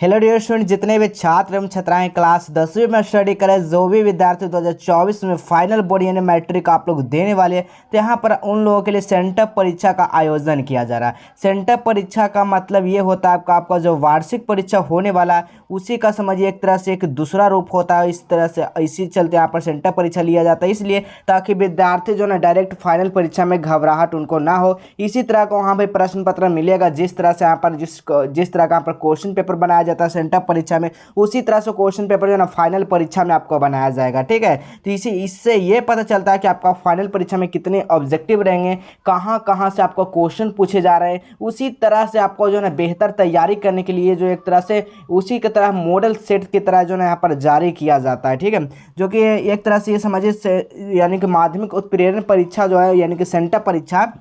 Hello dear student, जितने भी छात्र एवं छात्राएं क्लास 10वीं में स्टडी करें, जो भी विद्यार्थी 2024 में फाइनल बोर्ड यानी मैट्रिक आप लोग देने वाले हैं, तो यहाँ पर उन लोगों के लिए सेंटअप परीक्षा का आयोजन किया जा रहा है। सेंटअप परीक्षा का मतलब ये होता है आपका जो वार्षिक परीक्षा होने वाला है उसी का समझिए एक तरह से एक दूसरा रूप होता है। इस तरह से इसी चलते यहाँ पर सेंटअप परीक्षा लिया जाता है, इसलिए ताकि विद्यार्थी जो ना डायरेक्ट फाइनल परीक्षा में घबराहट उनको ना हो। इसी तरह को वहाँ पर प्रश्न पत्र मिलेगा, जिस तरह से यहाँ पर जिस तरह का यहाँ पर क्वेश्चन पेपर बनाया जाता है सेंटअप परीक्षा में, उसी तरह से क्वेश्चन पेपर जो है ना फाइनल परीक्षा में आपको बनाया जाएगा। ठीक है, तो इससे ये पता चलता है कि आपका फाइनल परीक्षा में कितने ऑब्जेक्टिव रहेंगे, कहाँ कहाँ से आपको क्वेश्चन पूछे जा रहे हैं। उसी तरह से आपको जो है ना बेहतर तैयारी करने के लिए जो एक तरह से उसी की तरह मॉडल सेट की तरह जो है यहाँ पर जारी किया जाता है। ठीक है, जो कि एक तरह से ये समझिए यानी कि माध्यमिक उत्प्रेरण परीक्षा जो है यानी कि सेंटअप परीक्षा,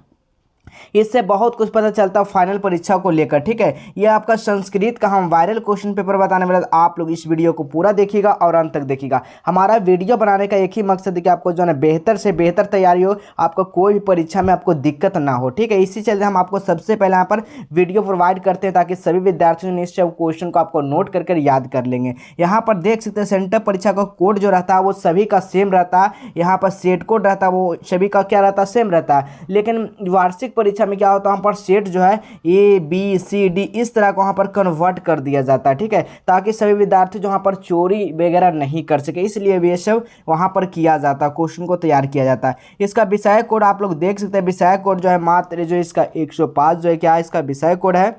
इससे बहुत कुछ पता चलता है फाइनल परीक्षा को लेकर। ठीक है, ये आपका संस्कृत का हम वायरल क्वेश्चन पेपर बताने वाले, आप लोग इस वीडियो को पूरा देखिएगा और अंत तक देखिएगा। हमारा वीडियो बनाने का एक ही मकसद है कि आपको जो है बेहतर से बेहतर तैयारी हो, आपको कोई भी परीक्षा में आपको दिक्कत ना हो। ठीक है, इसी चलते हम आपको सबसे पहले यहाँ पर वीडियो प्रोवाइड करते हैं ताकि सभी विद्यार्थियों ने इस क्वेश्चन को आपको नोट कर याद कर लेंगे। यहाँ पर देख सकते हैं सेंटअप परीक्षा का कोड जो रहता है वो सभी का सेम रहता है। यहाँ पर सेट कोड रहता है वो सभी का क्या रहता है, सेम रहता है। लेकिन वार्षिक परीक्षा में क्या होता है, वहाँ पर सेट जो है ABCD इस तरह को वहाँ पर कन्वर्ट कर दिया जाता है। ठीक है, ताकि सभी विद्यार्थी जो वहाँ पर चोरी वगैरह नहीं कर सके, इसलिए ये सब वहाँ पर किया जाता है, क्वेश्चन को तैयार किया जाता है। इसका विषय कोड आप लोग देख सकते हैं, विषय कोड जो है मात्र जो इसका 105 जो है क्या है, इसका विषय कोड है।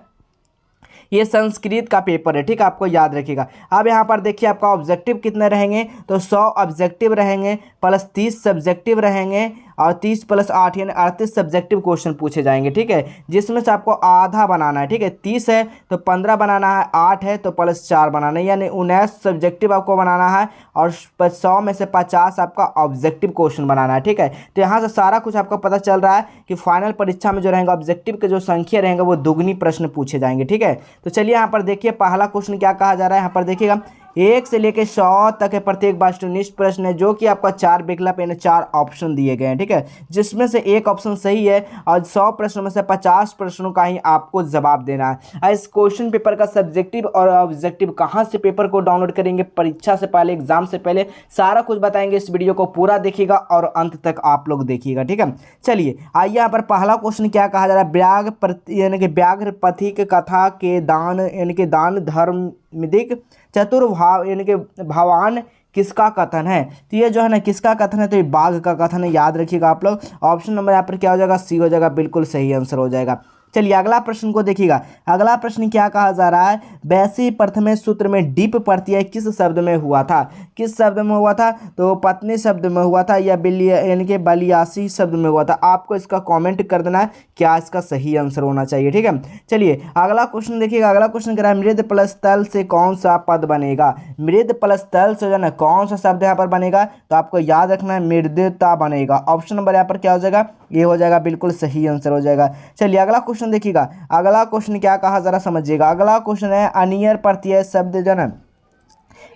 ये संस्कृत का पेपर है। ठीक है, आपको याद रखिएगा। अब यहाँ पर देखिए आपका ऑब्जेक्टिव कितने रहेंगे, तो 100 ऑब्जेक्टिव रहेंगे प्लस 30 सब्जेक्टिव रहेंगे और 30 + 8 यानी 38 सब्जेक्टिव क्वेश्चन पूछे जाएंगे। ठीक है, जिसमें से आपको आधा बनाना है। ठीक है, 30 है तो 15 बनाना है, 8 है तो +4 बनाना है, यानी 19 सब्जेक्टिव आपको बनाना है और 100 में से 50 आपका ऑब्जेक्टिव क्वेश्चन बनाना है। ठीक है, तो यहाँ से सारा कुछ आपको पता चल रहा है कि फाइनल परीक्षा में जो रहेंगे ऑब्जेक्टिव के जो संख्या रहेंगे वो दुगनी प्रश्न पूछे जाएंगे। ठीक है, तो चलिए यहाँ पर देखिए पहला क्वेश्चन क्या कहा जा रहा है। यहाँ पर देखिएगा 1 से लेकर 100 तक है प्रत्येक वस्तुनिष्ठ प्रश्न है, जो कि आपका 4 विकल्प यानी 4 ऑप्शन दिए गए हैं। ठीक है, जिसमें से एक ऑप्शन सही है और 100 प्रश्नों में से 50 प्रश्नों का ही आपको जवाब देना है। इस क्वेश्चन पेपर का सब्जेक्टिव और ऑब्जेक्टिव कहाँ से पेपर को डाउनलोड करेंगे, परीक्षा से पहले एग्जाम से पहले सारा कुछ बताएंगे। इस वीडियो को पूरा देखिएगा और अंत तक आप लोग देखिएगा। ठीक है, चलिए आइए यहाँ पर पहला क्वेश्चन क्या कहा जा रहा है, यानी कि व्याघ्रपथी के कथा के दान यानी कि दान धर्मिदिक चतुर्भाव यानी कि भगवान किसका कथन है। तो ये जो है ना किसका कथन है, तो ये बाघ का कथन है, याद रखिएगा आप लोग। ऑप्शन नंबर यहाँ पर क्या हो जाएगा, सी हो जाएगा, बिल्कुल सही आंसर हो जाएगा। चलिए अगला प्रश्न को देखिएगा। अगला प्रश्न क्या कहा जा रहा है, वैसी प्रथम सूत्र में डिप प्रत्यय किस शब्द में हुआ था। किस शब्द में हुआ था, तो पत्नी शब्द में हुआ था या यानी कि बलियासी शब्द में हुआ था। आपको इसका कमेंट कर देना है क्या इसका सही आंसर होना चाहिए। ठीक है, चलिए अगला क्वेश्चन देखिएगा। अगला क्वेश्चन कह रहा है मृद प्लस तल से कौन सा पद बनेगा। मृद प्लस तल से जो है कौन सा शब्द यहाँ पर बनेगा, तो आपको याद रखना है मृदता बनेगा। ऑप्शन नंबर यहाँ पर क्या हो जाएगा, ये हो जाएगा, बिल्कुल सही आंसर हो जाएगा। चलिए अगला क्वेश्चन देखिएगा। अगला क्वेश्चन क्या कहा जरा समझिएगा। अगला क्वेश्चन है अनियर प्रत्यय शब्द जो है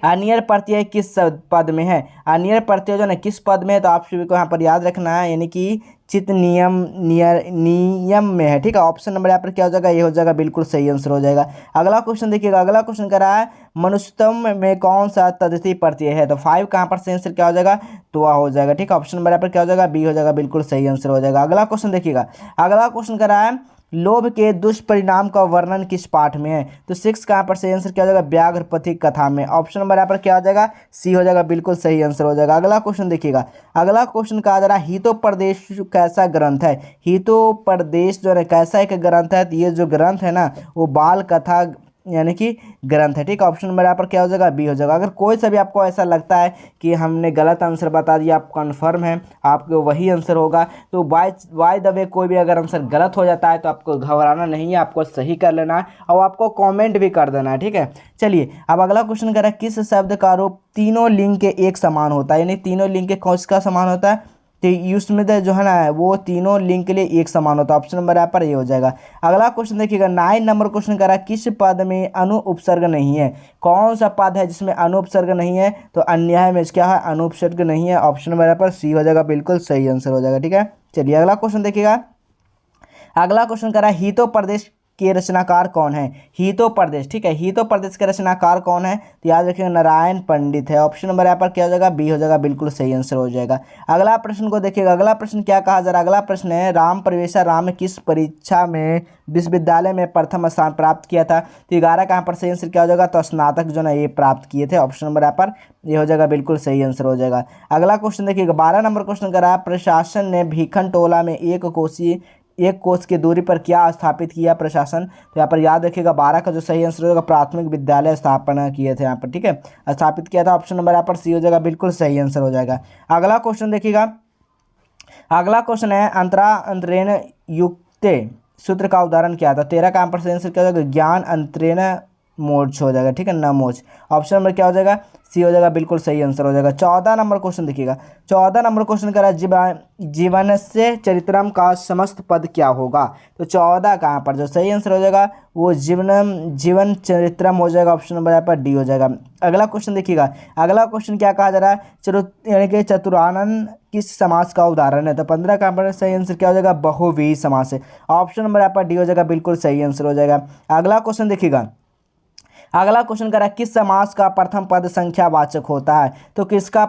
अनियर प्रत्यय किस पद में है। अनियर प्रत्यय जो है किस पद में है, तो आप सभी को यहाँ पर याद रखना है, यानी कि चित नियम में है। ठीक है, ऑप्शन नंबर यहाँ पर क्या हो जाएगा, ये हो जाएगा, बिल्कुल सही आंसर हो जाएगा। अगला क्वेश्चन देखिएगा। अगला क्वेश्चन कर रहा है मनुष्यतम में कौन सा तद्धित प्रत्यय है, तो 5 कहाँ पर से आंसर क्या हो जाएगा, तो वह हो जाएगा। ठीक है, ऑप्शन नंबर यहाँ पर क्या हो जाएगा, बी हो जाएगा, बिल्कुल सही आंसर हो जाएगा। अगला क्वेश्चन देखिएगा। अगला क्वेश्चन कर रहा है लोभ के दुष्परिणाम का वर्णन किस पाठ में है, तो 6 कहाँ पर से आंसर क्या हो जाएगा, व्याघ्रपथी कथा में। ऑप्शन नंबर यहाँ पर क्या हो जाएगा, सी हो जाएगा, बिल्कुल सही आंसर हो जाएगा। अगला क्वेश्चन देखिएगा। अगला क्वेश्चन कहा जा रहा है हितोपदेश कैसा ग्रंथ है। हितोपदेश जो है कैसा एक ग्रंथ है, तो ये जो ग्रंथ है ना वो बाल कथा यानी कि ग्रंथ है। ठीक है, ऑप्शन नंबर यहाँ पर क्या हो जाएगा, बी हो जाएगा। अगर कोई सा भी आपको ऐसा लगता है कि हमने गलत आंसर बता दिया, आप कन्फर्म है आपको वही आंसर होगा, तो बाय द वे कोई भी अगर आंसर गलत हो जाता है तो आपको घबराना नहीं है, आपको सही कर लेना है और आपको कमेंट भी कर देना है। ठीक है, चलिए अब अगला क्वेश्चन कर रहा है किस शब्द का रूप तीनों लिंग के एक समान होता है, यानी तीनों लिंग के कौन का समान होता है, तो उसमें जो है ना वो तीनों लिंग के लिए एक समान होता है। ऑप्शन नंबर यहाँ पर ये हो जाएगा। अगला क्वेश्चन देखिएगा। 9 नंबर क्वेश्चन करा किस पद में अनु उपसर्ग नहीं है। कौन सा पद है जिसमें अनु उपसर्ग नहीं है, तो अन्याय में क्या है, अनु उपसर्ग नहीं है। ऑप्शन नंबर यहाँ पर सी हो जाएगा, बिल्कुल सही आंसर हो जाएगा। ठीक है, चलिए अगला क्वेश्चन देखिएगा। अगला क्वेश्चन करा हितोपदेश के रचनाकार कौन है? हितोपदेश, ठीक है, हितोपदेश के रचनाकार कौन है? तो याद रखिएगा नारायण पंडित है। ऑप्शन नंबर यहाँ पर क्या हो जाएगा? बी हो जाएगा, बिल्कुल सही आंसर हो जाएगा। अगला प्रश्न को देखिएगा, अगला प्रश्न क्या कहा जा रहा है? अगला प्रश्न है राम प्रवेशा राम ने किस परीक्षा में विश्वविद्यालय में प्रथम स्थान प्राप्त किया था? तो 11 का यहाँ पर सही आंसर क्या हो जाएगा? तो स्नातक जो ना ये प्राप्त किए थे। ऑप्शन नंबर यहाँ पर ये हो जाएगा, बिल्कुल सही आंसर हो जाएगा। अगला क्वेश्चन देखिएगा, 12 नंबर क्वेश्चन करा है, प्रशासन ने भीखन टोला में एक कोस की दूरी पर क्या स्थापित किया प्रशासन? तो यहाँ पर याद रखिएगा 12 का जो सही आंसर होगा प्राथमिक विद्यालय स्थापना किए थे यहाँ पर, ठीक है, स्थापित किया था। ऑप्शन नंबर यहाँ पर सी हो जाएगा, बिल्कुल सही आंसर हो जाएगा। अगला क्वेश्चन देखिएगा, अगला क्वेश्चन है अंतरेण युक्ते सूत्र का उदाहरण क्या था? 13 का यहाँ पर सही आंसर क्या हो जाएगा? ज्ञान अंतरेण मोक्ष हो जाएगा, ठीक है, न मोक्ष। ऑप्शन नंबर क्या हो जाएगा? सी हो जाएगा, बिल्कुल सही आंसर हो जाएगा। 14 नंबर क्वेश्चन देखिएगा, 14 नंबर क्वेश्चन करा जीवन से चरित्रम का समस्त पद क्या होगा? तो 14 का यहाँ पर जो सही आंसर हो जाएगा वो जीवन चरित्रम हो जाएगा। ऑप्शन नंबर यहाँ पर डी हो जाएगा। अगला क्वेश्चन देखिएगा, अगला क्वेश्चन क्या कहा जा रहा है? यानी कि चतुरानन किस समास का उदाहरण है? तो 15 का यहाँ पर सही आंसर क्या हो जाएगा? बहुव्रीहि समास है। ऑप्शन नंबर यहाँ पर डी हो जाएगा, बिल्कुल सही आंसर हो जाएगा। अगला क्वेश्चन देखिएगा, अगला क्वेश्चन करा किस समास का प्रथम पद संख्यावाचक होता है? तो किसका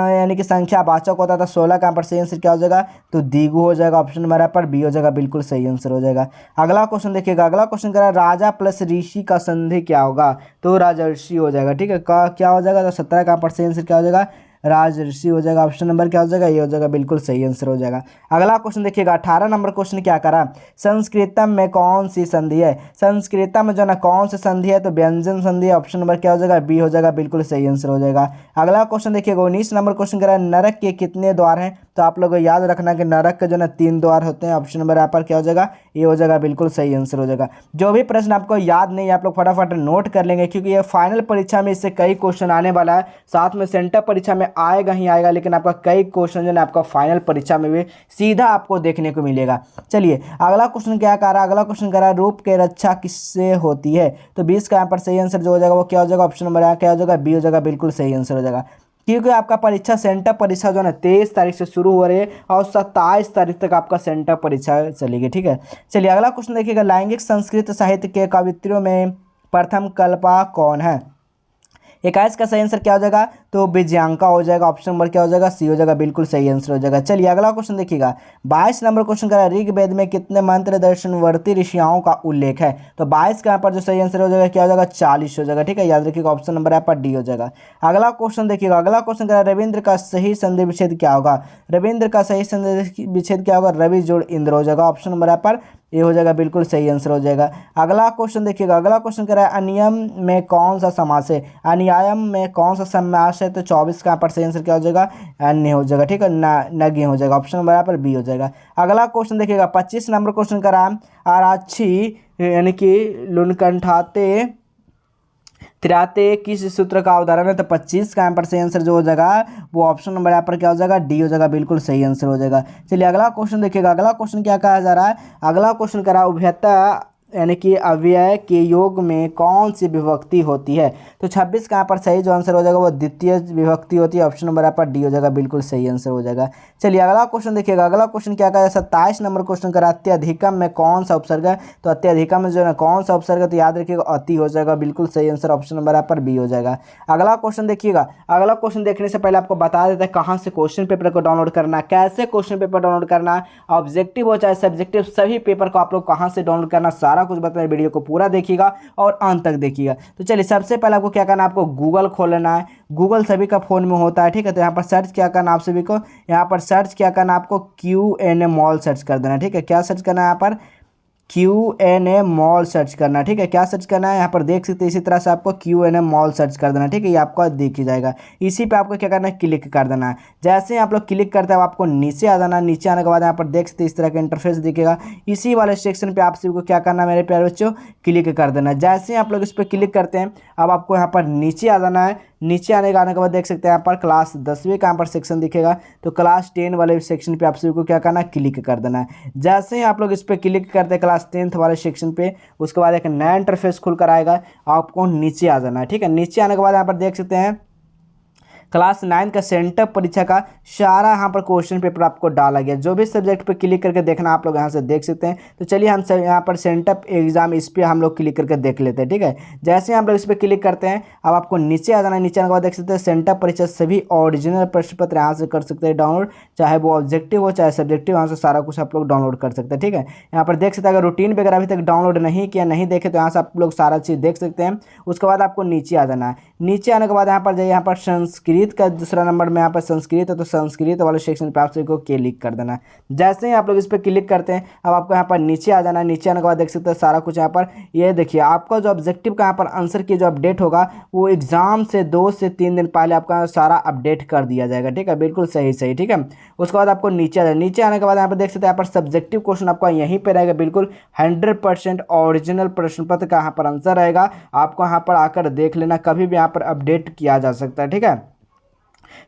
यानी कि संख्यावाचक होता था? 16 का यहाँ पर सही आंसर क्या हो जाएगा? तो द्विगु हो जाएगा। ऑप्शन नंबर यहाँ पर बी हो जाएगा, बिल्कुल सही आंसर हो जाएगा। अगला क्वेश्चन देखिएगा, अगला क्वेश्चन करा राजा प्लस ऋषि का संधि क्या होगा? तो राजर्षि हो जाएगा, ठीक है, का क्या हो जाएगा? तो 17 का यहाँ पर सही आंसर क्या हो जाएगा? राजर्षि हो जाएगा। ऑप्शन नंबर क्या हो जाएगा? ये हो जाएगा, बिल्कुल सही आंसर हो जाएगा। अगला क्वेश्चन देखिएगा, 18 नंबर क्वेश्चन क्या करा? संस्कृतम में कौन सी संधि है? संस्कृतम में जो ना कौन सी संधि है? तो व्यंजन संधि है। ऑप्शन नंबर क्या हो जाएगा? बी हो जाएगा, बिल्कुल सही आंसर हो जाएगा। अगला क्वेश्चन देखिएगा, 19 नंबर क्वेश्चन करा नरक के कितने द्वार हैं? तो आप लोग को याद रखना कि नरक के जो ना 3 द्वार होते हैं। ऑप्शन नंबर यहाँ पर क्या हो जाएगा? ये हो जाएगा, बिल्कुल सही आंसर हो जाएगा। जो भी प्रश्न आपको याद नहीं आप लोग फटाफट नोट कर लेंगे, क्योंकि ये फाइनल परीक्षा में इससे कई क्वेश्चन आने वाला है, साथ में सेंटर परीक्षा में आएगा ही आएगा, लेकिन आपका कई क्वेश्चन जो है आपका फाइनल परीक्षा में भी सीधा आपको देखने को मिलेगा। चलिए अगला क्वेश्चन क्या कर रहा है? अगला क्वेश्चन कर रहा है रूप की रक्षा किससे होती है? तो 20 का यहाँ पर सही आंसर जो हो जाएगा वो क्या हो जाएगा? ऑप्शन नंबर यहाँ क्या हो जाएगा? बी हो जाएगा, बिल्कुल सही आंसर हो जाएगा। क्योंकि आपका परीक्षा सेंटर परीक्षा जो है 23 तारीख से शुरू हो रही है और 27 तारीख तक आपका सेंटर परीक्षा चलेगी, ठीक है। चलिए अगला क्वेश्चन देखिएगा, लैंगिक संस्कृत साहित्य के कवित्रियों में प्रथम कल्पा कौन है? 21 का सही आंसर क्या हो जाएगा? तो विजयांका हो जाएगा। ऑप्शन नंबर क्या हो जाएगा? सी हो जाएगा, बिल्कुल सही आंसर हो जाएगा। चलिए अगला क्वेश्चन देखिएगा, 22 नंबर क्वेश्चन करा ऋग्वेद में कितने मंत्र दर्शनवर्ती ऋषियों का उल्लेख है? तो 22 का यहाँ पर जो सही आंसर हो जाएगा क्या हो जाएगा? 40 हो जाएगा, ठीक है, याद रखिएगा। ऑप्शन नंबर यहाँ पर डी हो जाएगा। अगला क्वेश्चन देखिएगा, अगला क्वेश्चन करा रविंद्र का सही संधि विच्छेद क्या होगा? रविंद्र का सही संधि विच्छेद क्या होगा? रवि जोड़ इंद्र हो जाएगा। ऑप्शन नंबर यहाँ पर ये हो जाएगा, बिल्कुल सही आंसर हो जाएगा। अगला क्वेश्चन देखिएगा, अगला क्वेश्चन करा है अनियम में कौन सा समास है? अनियायम में कौन सा समास है? तो 24 का यहाँ पर सही आंसर क्या हो जाएगा? अन्य हो जाएगा, ठीक है, नज्ञ हो जाएगा। ऑप्शन नंबर यहाँ पर बी हो जाएगा। अगला क्वेश्चन देखिएगा, 25 नंबर क्वेश्चन करा आराची यानी कि लुनकंठाते त्रियाते किस सूत्र का उदाहरण है? तो 25 का यहाँ पर सही आंसर जो हो जाएगा वो ऑप्शन नंबर यहाँ पर क्या हो जाएगा? डी हो जाएगा, बिल्कुल सही आंसर हो जाएगा। चलिए अगला क्वेश्चन देखिएगा, अगला क्वेश्चन क्या कहा जा रहा है? अगला क्वेश्चन करा उभयता यानी कि अव्यय के योग में कौन सी विभक्ति होती है? तो 26 का यहाँ पर सही जो आंसर हो जाएगा वो द्वितीय विभक्ति होती है। ऑप्शन नंबर यहाँ पर डी हो जाएगा, बिल्कुल सही आंसर हो जाएगा। चलिए अगला क्वेश्चन देखिएगा, अगला क्वेश्चन क्या कहा? 27 नंबर क्वेश्चन करा अत्यधिकम में कौन सा उपसर्ग है? तो अत्यधिकम में जो है कौन सा उपसर्ग है? तो याद रखिएगा अति हो जाएगा, बिल्कुल सही आंसर। ऑप्शन नंबर यहाँ पर बी हो जाएगा। अगला क्वेश्चन देखिएगा, अगला क्वेश्चन देखने से पहले आपको बता देते हैं कहाँ से क्वेश्चन पेपर को डाउनलोड करना है, कैसे क्वेश्चन पेपर डाउनलोड करना है, ऑब्जेक्टिव हो चाहे सब्जेक्टिव, सभी पेपर को आप लोग कहाँ से डाउनलोड करना, सारा कुछ बताएं। वीडियो को पूरा देखिएगा और अंत तक देखिएगा। तो चलिए सबसे पहले आपको क्या करना है? आपको गूगल खोल लेना है। गूगल सभी का फोन में होता है, ठीक है। तो यहाँ पर सर्च क्या करना आप सभी को? यहाँ पर सर्च क्या करना आपको? QNA मॉल सर्च कर देना, ठीक है। क्या सर्च करना है यहाँ पर? QNA मॉल सर्च करना, ठीक है। क्या सर्च करना है? यहाँ पर देख सकते हैं इसी तरह से आपको QNA मॉल सर्च कर देना, ठीक है। ये आपको दिख ही जाएगा। इसी पे आपको क्या करना है? क्लिक कर देना है। जैसे ही आप लोग क्लिक करते हैं आपको नीचे आ जाना है। नीचे आने के बाद यहाँ पर देख सकते हैं इस तरह का इंटरफेस दिखेगा। इसी वाले सेक्शन पे आप सभी को क्या करना है मेरे प्यारे बच्चों? क्लिक कर देना है। जैसे ही आप लोग इस पर क्लिक करते हैं अब आपको यहाँ पर नीचे आ जाना है। नीचे आने के बाद देख सकते हैं यहाँ पर क्लास 10वीं का यहाँ पर सेक्शन दिखेगा। तो क्लास 10 वाले सेक्शन पे आप सभी को क्या करना है? क्लिक कर देना है। जैसे ही आप लोग इस पर क्लिक करते हैं क्लास 10th वाले सेक्शन पे, उसके बाद एक नया इंटरफेस खुल कर आएगा। आपको नीचे आ जाना है, ठीक है। नीचे आने के बाद यहाँ पर देख सकते हैं क्लास 9 का सेंटर परीक्षा का सारा यहाँ पर क्वेश्चन पेपर आपको डाला गया। जो भी सब्जेक्ट पे क्लिक करके देखना आप लोग यहाँ से देख सकते हैं। तो चलिए हम सब यहाँ पर सेंटर एग्जाम इस पर हम लोग क्लिक करके देख लेते हैं। ठीक है, जैसे हम लोग इस पर क्लिक करते हैं अब आपको नीचे आ जाना है। नीचे आने के बाद देख सकते हैं सेंटर परीक्षा सभी ओरिजिनल प्रश्न पत्र यहाँ से कर सकते हैं डाउनलोड, चाहे वो ऑब्जेक्टिव हो चाहे सब्जेक्टिव, यहाँ से सारा कुछ आप लोग डाउनलोड कर सकते हैं। ठीक है, यहाँ पर देख सकते हैं अगर रूटीन वगैरह अभी तक डाउनलोड नहीं किया नहीं देखे तो यहाँ से आप लोग सारा चीज़ देख सकते हैं। उसके बाद आपको नीचे आ जाना है। नीचे आने के बाद यहाँ पर जाइए, यहाँ पर संस्कृत का दूसरा नंबर में यहाँ पर संस्कृत है तो संस्कृत वाले सेक्शन पर आप सभी को क्लिक कर देना है। जैसे ही आप लोग इस पर क्लिक करते हैं अब आपको यहाँ पर नीचे आ जाना है। नीचे आने के बाद देख सकते हैं सारा कुछ यहाँ पर ये देखिए आपका जो ऑब्जेक्टिव का यहाँ पर आंसर की जो अपडेट होगा वो एग्जाम से 2 से 3 दिन पहले आपका सारा अपडेट कर दिया जाएगा। ठीक है, बिल्कुल सही सही। ठीक है, उसके बाद आपको नीचे आ जाए। नीचे आने के बाद यहाँ पर देख सकते हैं यहाँ पर सब्जेक्टिव क्वेश्चन आपका यहीं पे रहेगा, बिल्कुल 100% ओरिजिनल प्रश्न पत्र का यहाँ पर आंसर रहेगा। आपको यहाँ पर आकर देख लेना, कभी भी यहाँ पर अपडेट किया जा सकता है। ठीक है,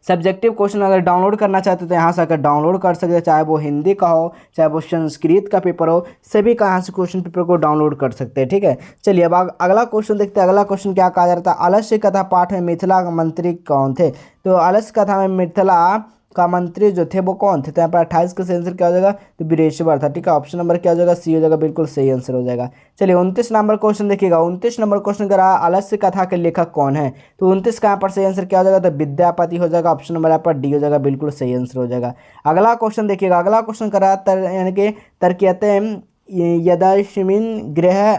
सब्जेक्टिव क्वेश्चन अगर डाउनलोड करना चाहते तो यहाँ से आकर डाउनलोड कर सकते हैं, चाहे वो हिंदी का हो चाहे वो संस्कृत का पेपर हो, सभी का यहाँ से क्वेश्चन पेपर को डाउनलोड कर सकते हैं। ठीक है, चलिए अब अगला क्वेश्चन देखते हैं। अगला क्वेश्चन क्या कहा जा रहा था, आलस्य कथा पाठ में मिथिला मंत्री कौन थे। तो आलस्य कथा में मिथिला का मंत्री जो थे वो कौन थे। तो यहाँ पर 28 का सही आंसर क्या हो जाएगा, तो वीरेश्वर था। ठीक है, ऑप्शन नंबर क्या हो जाएगा, सी हो जाएगा, बिल्कुल सही आंसर हो जाएगा। चलिए 29 नंबर क्वेश्चन देखिएगा। 29 नंबर क्वेश्चन करा आलस्य कथा के लेखक कौन है। तो 29 का यहाँ पर सही आंसर क्या हो जाएगा, तो विद्यापति हो जाएगा। ऑप्शन नंबर यहाँ पर डी हो जाएगा, बिल्कुल सही आंसर हो जाएगा। अगला क्वेश्चन देखिएगा। अगला क्वेश्चन करा यानी कि तरकीयते यदाश्मिन गृह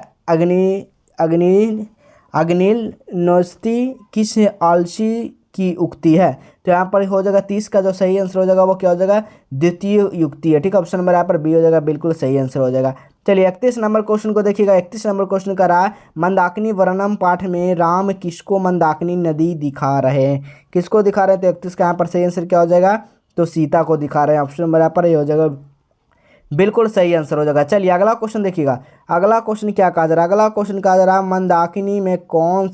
अग्निल नोस्ती किस आलसी की उक्ति है। तो यहाँ पर हो जाएगा 30 का जो सही आंसर हो जाएगा वो क्या हो जाएगा, द्वितीय युक्ति है। ठीक है, ऑप्शन नंबर यहाँ पर बी हो जाएगा, बिल्कुल सही आंसर हो जाएगा। चलिए 31 नंबर क्वेश्चन को देखिएगा। 31 नंबर क्वेश्चन का रहा मंदाकिनी वर्णम पाठ में राम किसको मंदाकिनी नदी दिखा रहे हैं। किसको दिखा रहे हैं, तो 31 का यहाँ पर सही आंसर क्या हो जाएगा, तो सीता को दिखा रहे हैं। ऑप्शन नंबर यहाँ पर ये हो जाएगा, बिल्कुल सही आंसर हो जाएगा। चलिए अगला क्वेश्चन देखिएगा। अगला क्वेश्चन क्या कहा जा रहा है, अगला क्वेश्चन कहा जा रहा है मंदाकिनी में कौन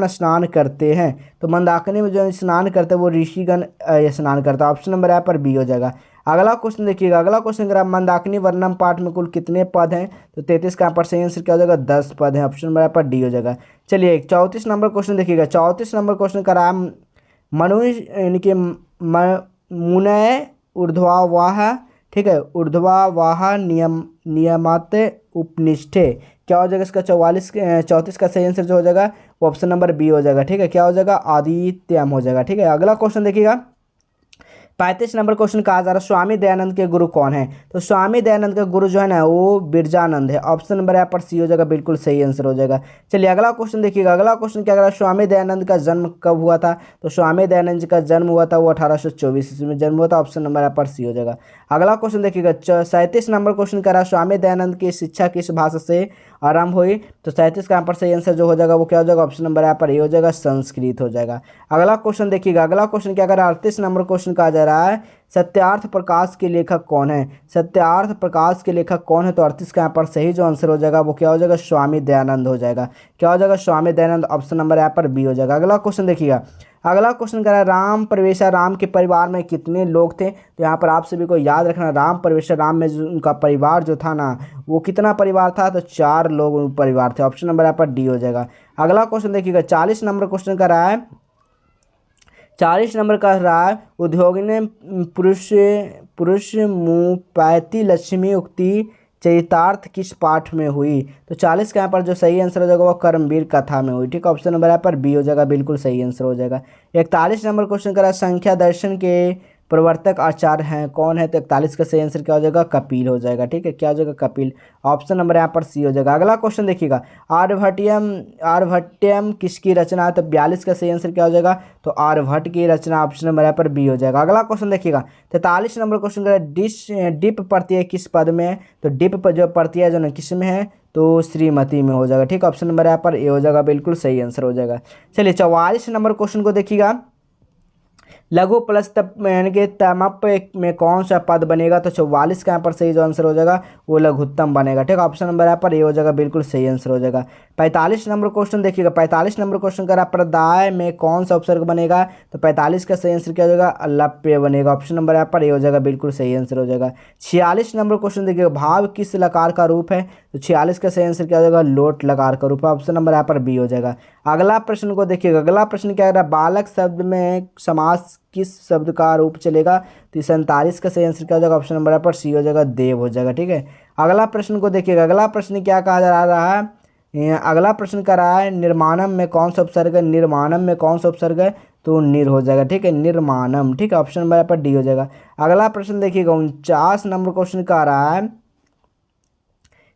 स्नान करते हैं। तो मंदाकिनी में जो स्नान करते हैं वो ऋषिगण स्नान करता है। ऑप्शन नंबर यहाँ पर बी हो जाएगा। अगला क्वेश्चन देखिएगा। अगला क्वेश्चन करा मंदाकिनी वर्णम पाठ में कुल कितने पद हैं। तो 33 का यहाँ पर सही आंसर क्या हो जाएगा, 10 पद हैं। ऑप्शन नंबर यहाँ पर डी हो जाएगा। चलिए 34 नंबर क्वेश्चन देखिएगा। 34 नंबर क्वेश्चन करा मनुष्य यानी कि मुनय ऊर्ध्वावाह, ठीक है, ऊर्ध्वावाह नियमात उपनिष्ठे क्या हो जाएगा इसका 34 का सही आंसर जो हो जाएगा वो ऑप्शन नंबर बी हो जाएगा। ठीक है, क्या हो जाएगा, आदित्यम हो जाएगा। ठीक है, अगला क्वेश्चन देखिएगा। 35 नंबर क्वेश्चन कहा जा रहा है स्वामी दयानंद के गुरु कौन है। तो स्वामी दयानंद का गुरु जो है ना वो बिरजानंद है। ऑप्शन नंबर यहाँ पर सी हो जाएगा, बिल्कुल सही आंसर हो जाएगा। चलिए अगला क्वेश्चन देखिएगा। अगला क्वेश्चन क्या करा स्वामी दयानंद का जन्म कब हुआ था। तो स्वामी दयानंद जी का जन्म हुआ था वो 1824 ईस्वी में जन्म हुआ था। ऑप्शन नंबर यहाँ पर सी हो जाएगा। अगला क्वेश्चन देखिएगा। 37 नंबर क्वेश्चन करा स्वामी दयानंद की शिक्षा किस भाषा से आरंभ हुई। तो 37 का यहाँ पर सही आंसर जो हो जाएगा वो क्या हो जाएगा, ऑप्शन नंबर यहाँ पर ए हो जाएगा, संस्कृत हो जाएगा। अगला क्वेश्चन देखिएगा। अगला क्वेश्चन क्या कर रहा है 38 नंबर क्वेश्चन कहा जा रहा है सत्यार्थ प्रकाश के लेखक कौन है। सत्यार्थ प्रकाश के लेखक कौन है। तो 38 का यहाँ पर सही जो आंसर हो जाएगा वो क्या हो जाएगा, स्वामी दयानंद हो जाएगा। क्या हो जाएगा, स्वामी दयानंद। ऑप्शन नंबर यहाँ पर बी हो जाएगा। अगला क्वेश्चन देखिएगा। अगला क्वेश्चन कह रहा है राम परवेशा राम के परिवार में कितने लोग थे। तो यहाँ पर आप सभी को याद रखना राम परवेशा राम में जो उनका परिवार जो था ना वो कितना परिवार था, तो 4 लोग परिवार थे। ऑप्शन नंबर यहाँ पर डी हो जाएगा। अगला क्वेश्चन देखिएगा। 40 नंबर क्वेश्चन का रहा है 40 नंबर का रहा है उद्योगिनी पुरुष मुपैती लक्ष्मी उक्ति चरितार्थ किस पाठ में हुई। तो 40 का यहाँ पर जो सही आंसर हो जाएगा वो कर्मवीर कथा में हुई। ठीक है, ऑप्शन नंबर यहाँ पर बी हो जाएगा, बिल्कुल सही आंसर हो जाएगा। 41 नंबर क्वेश्चन करा संख्या दर्शन के प्रवर्तक आचार्य हैं कौन है। तो 41 का सही आंसर क्या हो जाएगा, कपिल हो जाएगा। ठीक है, क्या हो जाएगा, कपिल। ऑप्शन नंबर यहाँ पर सी हो जाएगा। अगला क्वेश्चन देखिएगा। आर्यभट्टयम किसकी रचना है। तो 42 का सही आंसर क्या हो जाएगा, तो आर्यभट्ट की रचना। ऑप्शन नंबर यहाँ पर बी हो जाएगा। अगला क्वेश्चन देखिएगा। 43 नंबर क्वेश्चन का डिप प्रत्यय किस पद में है। तो डिप पर जो प्रत्यय जो ना किस में है, तो श्रीमती में हो जाएगा। ठीक है, ऑप्शन नंबर यहाँ पर ए हो जाएगा, बिल्कुल सही आंसर हो जाएगा। चलिए 44 नंबर क्वेश्चन को देखिएगा। लघु प्लस यानी कि तमप में कौन सा पद बनेगा। तो 44 का यहाँ पर सही जो आंसर हो जाएगा वो लघुत्तम बनेगा। ठीक है, ऑप्शन नंबर यहाँ पर ए हो जाएगा, बिल्कुल सही आंसर हो जाएगा। 45 नंबर क्वेश्चन देखिएगा। 45 नंबर क्वेश्चन करा प्रदाय में कौन सा उपसर्ग बनेगा। तो 45 का सही आंसर क्या हो जाएगा, अल्लप्य बनेगा। ऑप्शन नंबर यहाँ पर ए हो जाएगा, बिल्कुल सही आंसर हो जाएगा। 46 नंबर क्वेश्चन देखिएगा। भाव किस लकार का रूप है। तो 46 का सही आंसर क्या हो जाएगा, लोट लकार का रूप है। ऑप्शन नंबर यहाँ पर बी हो जाएगा। अगला प्रश्न को देखिएगा, अगला प्रश्न क्या कह रहा है, बालक शब्द में समास किस शब्द का रूप चलेगा। तो 47 का सही आंसर क्या हो जाएगा, ऑप्शन नंबर पर सी हो जाएगा, देव हो जाएगा। ठीक है, अगला प्रश्न को देखिएगा, अगला प्रश्न क्या कहा जा रहा है, अगला प्रश्न कर रहा है निर्माणम में कौन सा उपसर्ग है, निर्माणम में कौन सा उपसर्ग है, तो निर हो जाएगा। ठीक है, निर्माणम। ठीक है, ऑप्शन नंबर पर डी हो जाएगा। अगला प्रश्न देखिएगा, 49 नंबर क्वेश्चन का आ रहा है,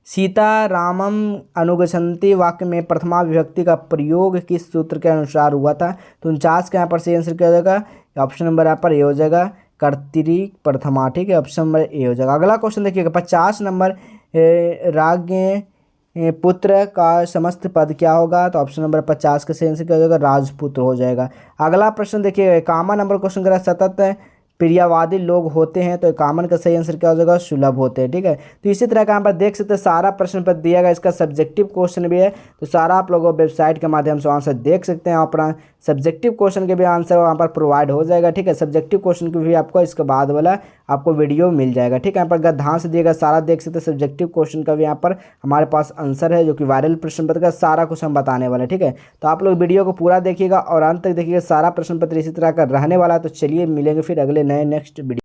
सीता रामम अनुगच्छन्ति वाक्य में प्रथमा विभक्ति का प्रयोग किस सूत्र के अनुसार हुआ था। तो 49 का यहाँ पर सही आंसर क्या हो जाएगा, ऑप्शन नंबर यहाँ पर ए हो जाएगा, कर्तरी प्रथमा। ठीक है, ऑप्शन नंबर ए हो जाएगा। अगला क्वेश्चन देखिएगा, 50 नंबर, राज्ञ पुत्र का समस्त पद क्या होगा। तो ऑप्शन नंबर 50 का सही आंसर क्या हो जाएगा, राजपुत्र हो जाएगा। अगला प्रश्न देखिएगा, 51 नंबर क्वेश्चन करा, सतत प्रियवादी लोग होते हैं। तो 51 का सही आंसर क्या हो जाएगा, सुलभ होते हैं। ठीक है, तो इसी तरह का यहाँ पर देख सकते हैं सारा प्रश्न पत्र दिया गया, इसका सब्जेक्टिव क्वेश्चन भी है। तो सारा आप लोगों वेबसाइट के माध्यम से आंसर देख सकते हैं, अपना सब्जेक्टिव क्वेश्चन के भी आंसर वहाँ पर प्रोवाइड हो जाएगा। ठीक है, सब्जेक्टिव क्वेश्चन की भी आपको इसके बाद वाला आपको वीडियो मिल जाएगा। ठीक है, यहाँ पर गद्यांश दिएगा सारा देख सकते हैं, सब्जेक्टिव क्वेश्चन का भी यहाँ पर हमारे पास आंसर है, जो कि वायरल प्रश्न पत्र का सारा कुछ हम बताने वाले। ठीक है, तो आप लोग वीडियो को पूरा देखिएगा और अंत तक देखिएगा, सारा प्रश्न पत्र इसी तरह का रहने वाला है। तो चलिए मिलेंगे फिर अगले नए नेक्स्ट वीडियो।